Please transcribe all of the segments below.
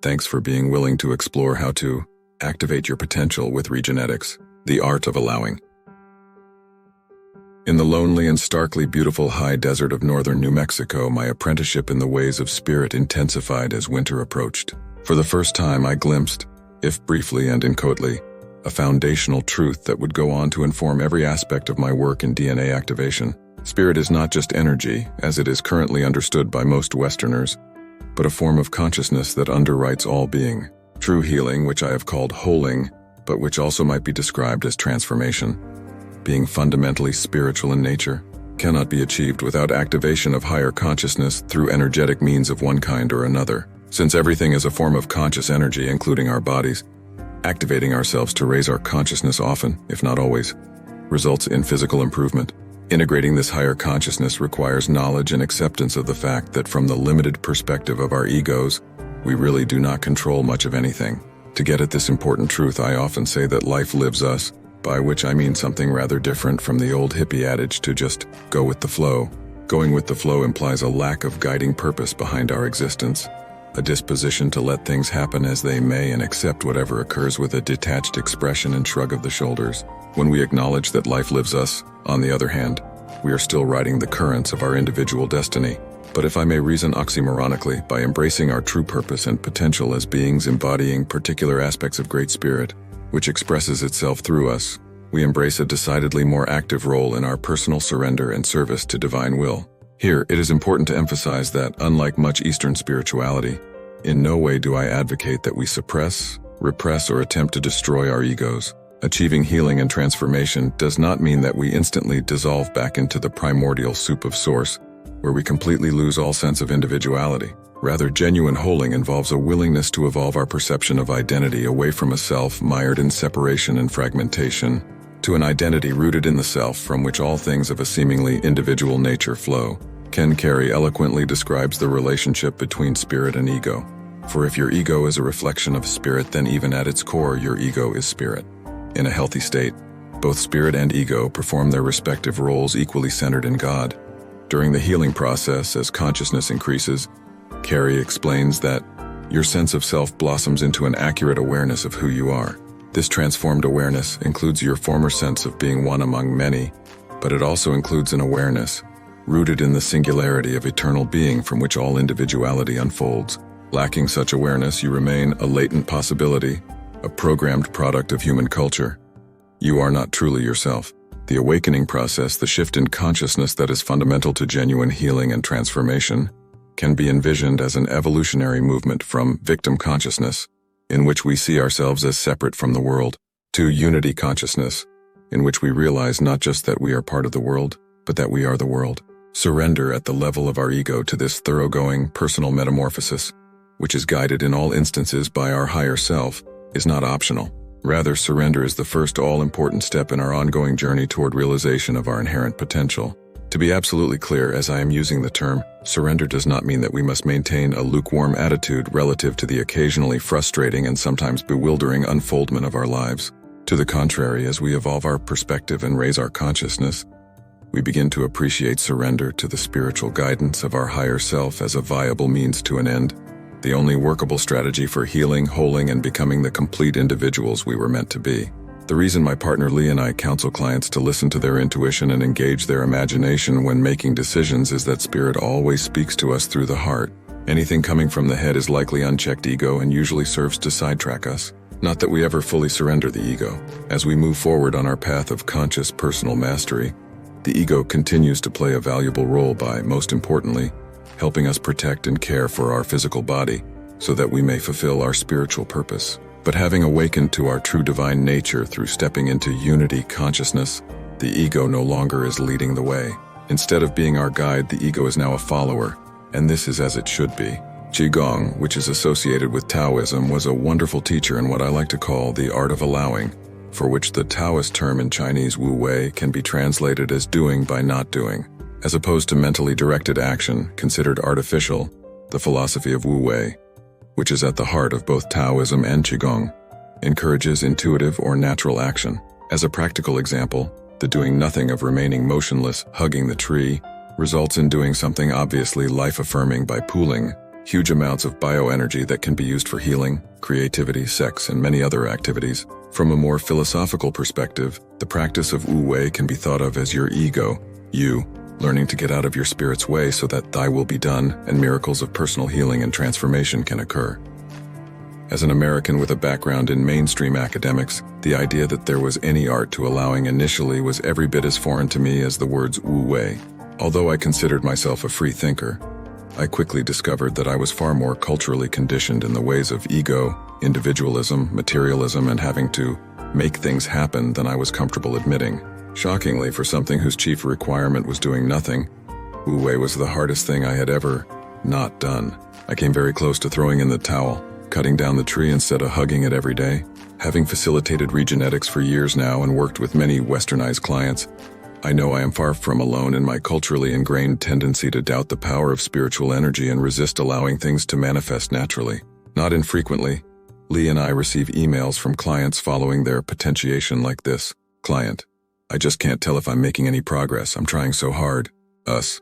Thanks for being willing to explore how to activate your potential with Regenetics, the art of allowing. In the lonely and starkly beautiful high desert of northern New Mexico, my apprenticeship in the ways of spirit intensified as winter approached. For the first time, I glimpsed, if briefly and inchoately, a foundational truth that would go on to inform every aspect of my work in DNA activation. Spirit is not just energy, as it is currently understood by most Westerners, but a form of consciousness that underwrites all being. True healing, which I have called holing, but which also might be described as transformation, being fundamentally spiritual in nature, cannot be achieved without activation of higher consciousness through energetic means of one kind or another. Since everything is a form of conscious energy, including our bodies, activating ourselves to raise our consciousness often, if not always, results in physical improvement. Integrating this higher consciousness requires knowledge and acceptance of the fact that from the limited perspective of our egos, we really do not control much of anything. To get at this important truth, I often say that life lives us, by which I mean something rather different from the old hippie adage to just go with the flow. Going with the flow implies a lack of guiding purpose behind our existence, a disposition to let things happen as they may and accept whatever occurs with a detached expression and shrug of the shoulders. When we acknowledge that life lives us, on the other hand, we are still riding the currents of our individual destiny. But if I may reason oxymoronically, by embracing our true purpose and potential as beings embodying particular aspects of Great Spirit, which expresses itself through us, we embrace a decidedly more active role in our personal surrender and service to divine will. Here, it is important to emphasize that, unlike much Eastern spirituality, in no way do I advocate that we suppress, repress, or attempt to destroy our egos. Achieving healing and transformation does not mean that we instantly dissolve back into the primordial soup of source, where we completely lose all sense of individuality. Rather, genuine holing involves a willingness to evolve our perception of identity away from a self mired in separation and fragmentation, to an identity rooted in the self from which all things of a seemingly individual nature flow. Ken Carey eloquently describes the relationship between spirit and ego. For if your ego is a reflection of spirit, then even at its core, your ego is spirit. In a healthy state, both spirit and ego perform their respective roles equally centered in God. During the healing process, as consciousness increases, Carey explains that your sense of self blossoms into an accurate awareness of who you are. This transformed awareness includes your former sense of being one among many, but it also includes an awareness rooted in the singularity of eternal being from which all individuality unfolds. Lacking such awareness, you remain a latent possibility, a programmed product of human culture. You are not truly yourself. The awakening process, the shift in consciousness that is fundamental to genuine healing and transformation, can be envisioned as an evolutionary movement from victim consciousness, in which we see ourselves as separate from the world, to unity consciousness, in which we realize not just that we are part of the world, but that we are the world. Surrender at the level of our ego to this thoroughgoing personal metamorphosis, which is guided in all instances by our higher self, is not optional. Rather, surrender is the first all-important step in our ongoing journey toward realization of our inherent potential. To be absolutely clear, as I am using the term, surrender does not mean that we must maintain a lukewarm attitude relative to the occasionally frustrating and sometimes bewildering unfoldment of our lives. To the contrary, as we evolve our perspective and raise our consciousness, we begin to appreciate surrender to the spiritual guidance of our higher self as a viable means to an end, the only workable strategy for healing, holing, and becoming the complete individuals we were meant to be. The reason my partner Lee and I counsel clients to listen to their intuition and engage their imagination when making decisions is that spirit always speaks to us through the heart. Anything coming from the head is likely unchecked ego and usually serves to sidetrack us. Not that we ever fully surrender the ego. As we move forward on our path of conscious personal mastery, the ego continues to play a valuable role by, most importantly, helping us protect and care for our physical body so that we may fulfill our spiritual purpose. But having awakened to our true divine nature through stepping into unity consciousness, the ego no longer is leading the way. Instead of being our guide, the ego is now a follower, and this is as it should be. Qigong, which is associated with Taoism, was a wonderful teacher in what I like to call the art of allowing, for which the Taoist term in Chinese Wu Wei can be translated as doing by not doing. As opposed to mentally directed action, considered artificial, the philosophy of Wu Wei, which is at the heart of both Taoism and Qigong, encourages intuitive or natural action. As a practical example, the doing nothing of remaining motionless, hugging the tree, results in doing something obviously life-affirming by pooling, huge amounts of bioenergy that can be used for healing, creativity, sex, and many other activities. From a more philosophical perspective, the practice of Wu Wei can be thought of as your ego, you, learning to get out of your spirit's way so that thy will be done and miracles of personal healing and transformation can occur. As an American with a background in mainstream academics, the idea that there was any art to allowing initially was every bit as foreign to me as the words Wu Wei. Although I considered myself a free thinker, I quickly discovered that I was far more culturally conditioned in the ways of ego, individualism, materialism, and having to make things happen than I was comfortable admitting. Shockingly, for something whose chief requirement was doing nothing, Wu Wei was the hardest thing I had ever not done. I came very close to throwing in the towel, cutting down the tree instead of hugging it every day. Having facilitated Regenetics for years now and worked with many westernized clients, I know I am far from alone in my culturally ingrained tendency to doubt the power of spiritual energy and resist allowing things to manifest naturally. Not infrequently, Lee and I receive emails from clients following their potentiation like this. Client: I just can't tell if I'm making any progress. I'm trying so hard. Us: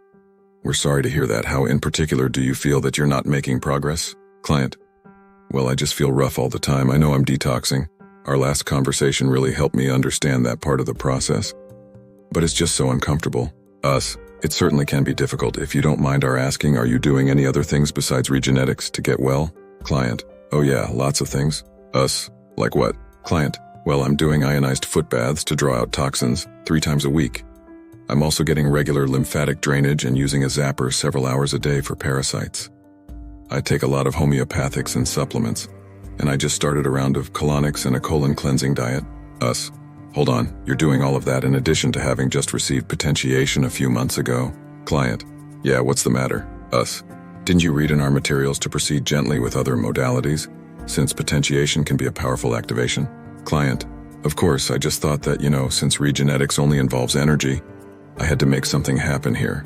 we're sorry to hear that. How in particular do you feel that you're not making progress? Client: well, I just feel rough all the time. I know I'm detoxing. Our last conversation really helped me understand that part of the process. But it's just so uncomfortable. Us: it certainly can be difficult. If you don't mind our asking, are you doing any other things besides Regenetics to get well? Client: oh yeah, lots of things. Us: like what? Client: well, I'm doing ionized foot baths to draw out toxins 3 times a week. I'm also getting regular lymphatic drainage and using a zapper several hours a day for parasites. I take a lot of homeopathics and supplements, and I just started a round of colonics and a colon cleansing diet. Us: hold on, you're doing all of that in addition to having just received potentiation a few months ago. Client: yeah, what's the matter? Us: didn't you read in our materials to proceed gently with other modalities, since potentiation can be a powerful activation? Client: of course, I just thought that, since Regenetics only involves energy, I had to make something happen here.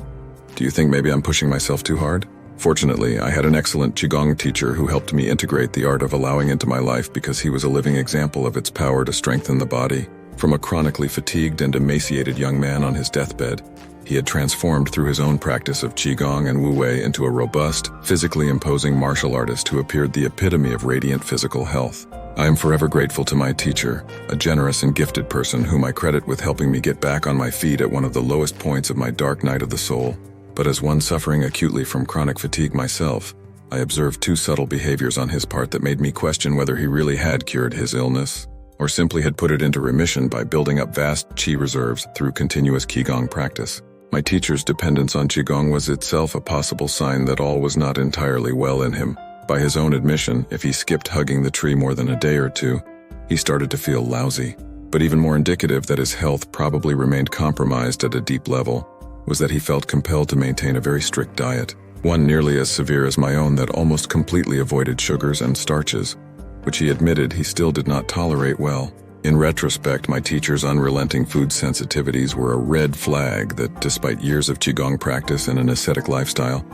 Do you think maybe I'm pushing myself too hard? Fortunately, I had an excellent Qigong teacher who helped me integrate the art of allowing into my life because he was a living example of its power to strengthen the body. From a chronically fatigued and emaciated young man on his deathbed, he had transformed through his own practice of Qigong and Wu Wei into a robust, physically imposing martial artist who appeared the epitome of radiant physical health. I am forever grateful to my teacher, a generous and gifted person whom I credit with helping me get back on my feet at one of the lowest points of my dark night of the soul. But as one suffering acutely from chronic fatigue myself, I observed 2 subtle behaviors on his part that made me question whether he really had cured his illness, or simply had put it into remission by building up vast Qi reserves through continuous Qigong practice. My teacher's dependence on Qigong was itself a possible sign that all was not entirely well in him. By his own admission, if he skipped hugging the tree more than a day or 2, he started to feel lousy. But even more indicative that his health probably remained compromised at a deep level was that he felt compelled to maintain a very strict diet, one nearly as severe as my own that almost completely avoided sugars and starches, which he admitted he still did not tolerate well. In retrospect, my teacher's unrelenting food sensitivities were a red flag that, despite years of Qigong practice and an ascetic lifestyle,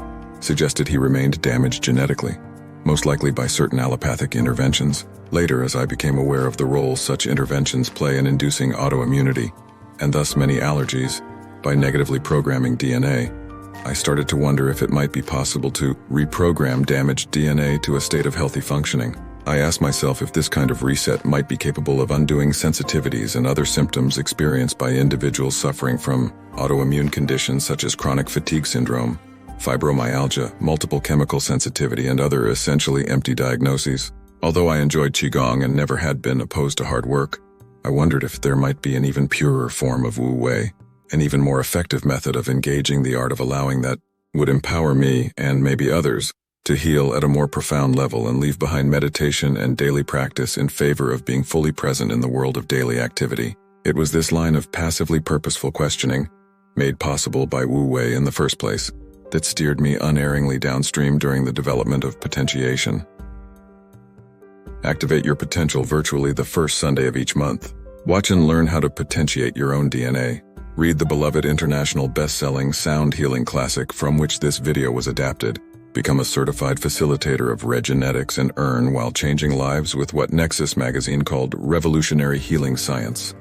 suggested he remained damaged genetically, most likely by certain allopathic interventions. Later, as I became aware of the role such interventions play in inducing autoimmunity, and thus many allergies, by negatively programming DNA, I started to wonder if it might be possible to reprogram damaged DNA to a state of healthy functioning. I asked myself if this kind of reset might be capable of undoing sensitivities and other symptoms experienced by individuals suffering from autoimmune conditions such as chronic fatigue syndrome, fibromyalgia, multiple chemical sensitivity, and other essentially empty diagnoses. Although I enjoyed Qigong and never had been opposed to hard work, I wondered if there might be an even purer form of Wu Wei, an even more effective method of engaging the art of allowing that would empower me, and maybe others, to heal at a more profound level and leave behind meditation and daily practice in favor of being fully present in the world of daily activity. It was this line of passively purposeful questioning, made possible by Wu Wei in the first place, that steered me unerringly downstream during the development of potentiation. Activate your potential virtually the first Sunday of each month. Watch and learn how to potentiate your own DNA. Read the beloved international best-selling sound healing classic from which this video was adapted. Become a certified facilitator of Regenetics and earn while changing lives with what NEXUS magazine called revolutionary healing science.